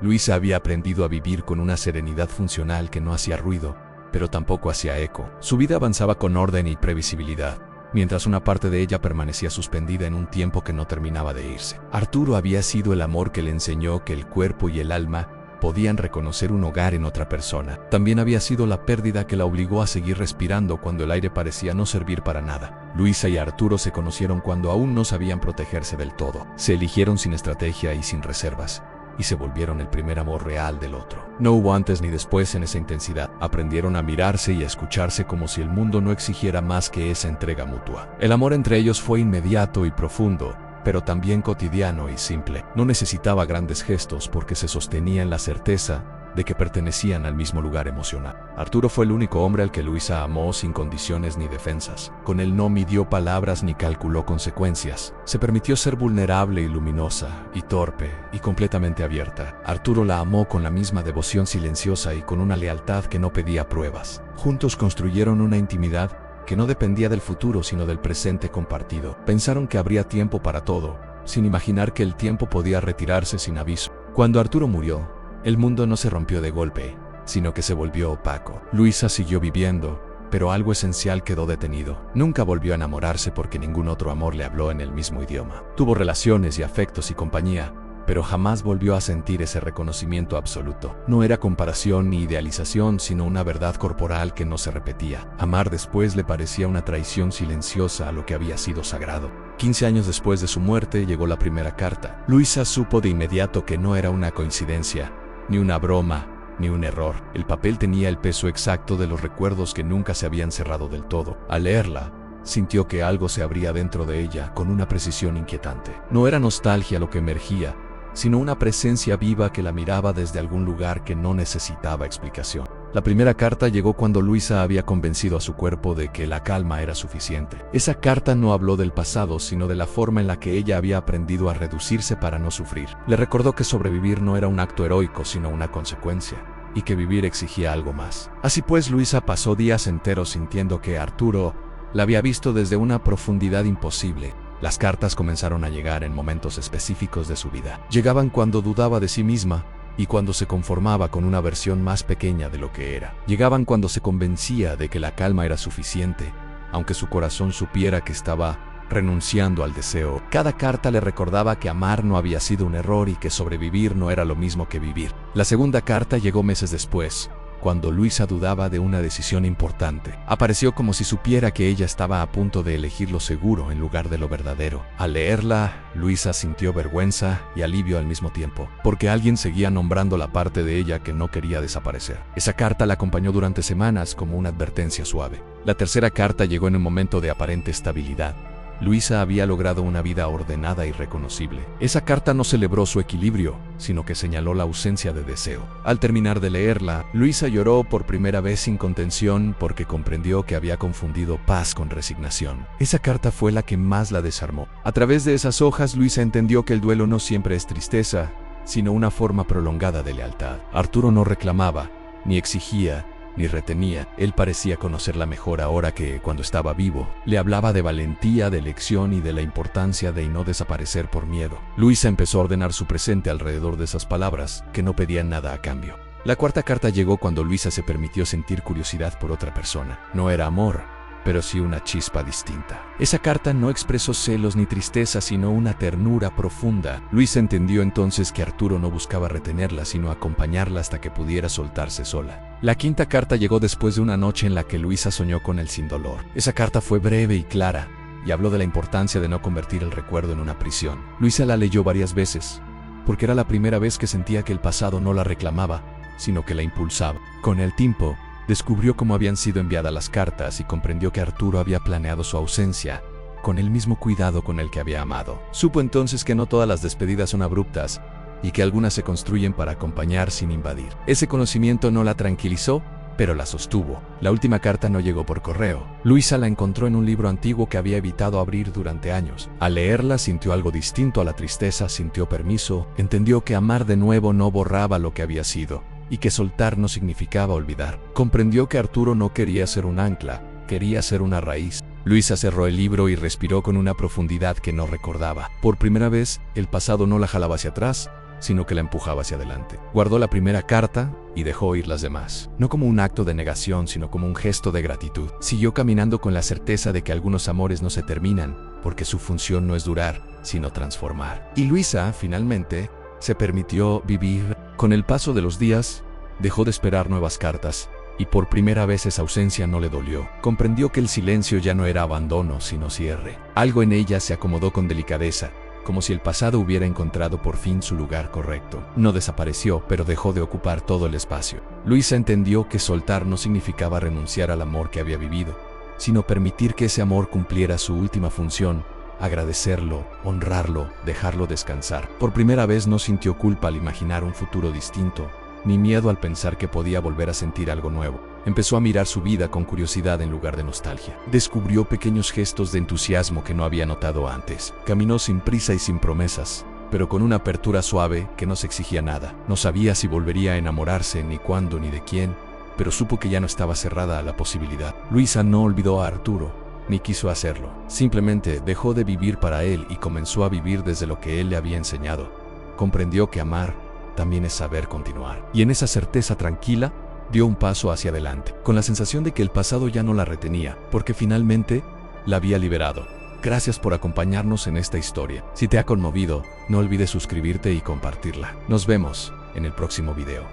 Luisa había aprendido a vivir con una serenidad funcional que no hacía ruido, pero tampoco hacía eco. Su vida avanzaba con orden y previsibilidad, mientras una parte de ella permanecía suspendida en un tiempo que no terminaba de irse. Arturo había sido el amor que le enseñó que el cuerpo y el alma podían reconocer un hogar en otra persona. También había sido la pérdida que la obligó a seguir respirando cuando el aire parecía no servir para nada. Luisa y Arturo se conocieron cuando aún no sabían protegerse del todo. Se eligieron sin estrategia y sin reservas, y se volvieron el primer amor real del otro. No hubo antes ni después en esa intensidad. Aprendieron a mirarse y a escucharse como si el mundo no exigiera más que esa entrega mutua. El amor entre ellos fue inmediato y profundo, pero también cotidiano y simple. No necesitaba grandes gestos porque se sostenía en la certeza de que pertenecían al mismo lugar emocional. Arturo fue el único hombre al que Luisa amó sin condiciones ni defensas. Con él no midió palabras ni calculó consecuencias. Se permitió ser vulnerable y luminosa, y torpe, y completamente abierta. Arturo la amó con la misma devoción silenciosa y con una lealtad que no pedía pruebas. Juntos construyeron una intimidad que no dependía del futuro sino del presente compartido. Pensaron que habría tiempo para todo, sin imaginar que el tiempo podía retirarse sin aviso. Cuando Arturo murió, el mundo no se rompió de golpe, sino que se volvió opaco. Luisa siguió viviendo, pero algo esencial quedó detenido. Nunca volvió a enamorarse porque ningún otro amor le habló en el mismo idioma. Tuvo relaciones y afectos y compañía, pero jamás volvió a sentir ese reconocimiento absoluto. No era comparación ni idealización, sino una verdad corporal que no se repetía. Amar después le parecía una traición silenciosa a lo que había sido sagrado. 15 años después de su muerte llegó la primera carta. Luisa supo de inmediato que no era una coincidencia, ni una broma, ni un error. El papel tenía el peso exacto de los recuerdos que nunca se habían cerrado del todo. Al leerla, sintió que algo se abría dentro de ella con una precisión inquietante. No era nostalgia lo que emergía, sino una presencia viva que la miraba desde algún lugar que no necesitaba explicación. La primera carta llegó cuando Luisa había convencido a su cuerpo de que la calma era suficiente. Esa carta no habló del pasado, sino de la forma en la que ella había aprendido a reducirse para no sufrir. Le recordó que sobrevivir no era un acto heroico, sino una consecuencia, y que vivir exigía algo más. Así pues, Luisa pasó días enteros sintiendo que Arturo la había visto desde una profundidad imposible. Las cartas comenzaron a llegar en momentos específicos de su vida. Llegaban cuando dudaba de sí misma y cuando se conformaba con una versión más pequeña de lo que era. Llegaban cuando se convencía de que la calma era suficiente, aunque su corazón supiera que estaba renunciando al deseo. Cada carta le recordaba que amar no había sido un error y que sobrevivir no era lo mismo que vivir. La segunda carta llegó meses después, cuando Luisa dudaba de una decisión importante. Apareció como si supiera que ella estaba a punto de elegir lo seguro en lugar de lo verdadero. Al leerla, Luisa sintió vergüenza y alivio al mismo tiempo, porque alguien seguía nombrando la parte de ella que no quería desaparecer. Esa carta la acompañó durante semanas como una advertencia suave. La tercera carta llegó en un momento de aparente estabilidad. Luisa había logrado una vida ordenada y reconocible. Esa carta no celebró su equilibrio, sino que señaló la ausencia de deseo. Al terminar de leerla, Luisa lloró por primera vez sin contención porque comprendió que había confundido paz con resignación. Esa carta fue la que más la desarmó. A través de esas hojas, Luisa entendió que el duelo no siempre es tristeza, sino una forma prolongada de lealtad. Arturo no reclamaba, ni exigía, ni retenía. Él parecía conocerla mejor ahora que, cuando estaba vivo, le hablaba de valentía, de elección y de la importancia de no desaparecer por miedo. Luisa empezó a ordenar su presente alrededor de esas palabras, que no pedían nada a cambio. La cuarta carta llegó cuando Luisa se permitió sentir curiosidad por otra persona. No era amor, pero sí una chispa distinta. Esa carta no expresó celos ni tristeza, sino una ternura profunda. Luisa entendió entonces que Arturo no buscaba retenerla, sino acompañarla hasta que pudiera soltarse sola. La quinta carta llegó después de una noche en la que Luisa soñó con él sin dolor. Esa carta fue breve y clara, y habló de la importancia de no convertir el recuerdo en una prisión. Luisa la leyó varias veces, porque era la primera vez que sentía que el pasado no la reclamaba, sino que la impulsaba. Con el tiempo, descubrió cómo habían sido enviadas las cartas y comprendió que Arturo había planeado su ausencia con el mismo cuidado con el que había amado. Supo entonces que no todas las despedidas son abruptas y que algunas se construyen para acompañar sin invadir. Ese conocimiento no la tranquilizó, pero la sostuvo. La última carta no llegó por correo. Luisa la encontró en un libro antiguo que había evitado abrir durante años. Al leerla sintió algo distinto a la tristeza, sintió permiso, entendió que amar de nuevo no borraba lo que había sido, y que soltar no significaba olvidar. Comprendió que Arturo no quería ser un ancla, quería ser una raíz. Luisa cerró el libro y respiró con una profundidad que no recordaba. Por primera vez, el pasado no la jalaba hacia atrás, sino que la empujaba hacia adelante. Guardó la primera carta y dejó ir las demás. No como un acto de negación, sino como un gesto de gratitud. Siguió caminando con la certeza de que algunos amores no se terminan, porque su función no es durar, sino transformar. Y Luisa, finalmente, se permitió vivir. Con el paso de los días, dejó de esperar nuevas cartas, y por primera vez esa ausencia no le dolió. Comprendió que el silencio ya no era abandono, sino cierre. Algo en ella se acomodó con delicadeza, como si el pasado hubiera encontrado por fin su lugar correcto. No desapareció, pero dejó de ocupar todo el espacio. Luisa entendió que soltar no significaba renunciar al amor que había vivido, sino permitir que ese amor cumpliera su última función, agradecerlo, honrarlo, dejarlo descansar. Por primera vez no sintió culpa al imaginar un futuro distinto, ni miedo al pensar que podía volver a sentir algo nuevo. Empezó a mirar su vida con curiosidad en lugar de nostalgia. Descubrió pequeños gestos de entusiasmo que no había notado antes. Caminó sin prisa y sin promesas, pero con una apertura suave que no se exigía nada. No sabía si volvería a enamorarse, ni cuándo, ni de quién, pero supo que ya no estaba cerrada a la posibilidad. Luisa no olvidó a Arturo, ni quiso hacerlo. Simplemente dejó de vivir para él y comenzó a vivir desde lo que él le había enseñado. Comprendió que amar también es saber continuar. Y en esa certeza tranquila, dio un paso hacia adelante, con la sensación de que el pasado ya no la retenía, porque finalmente la había liberado. Gracias por acompañarnos en esta historia. Si te ha conmovido, no olvides suscribirte y compartirla. Nos vemos en el próximo video.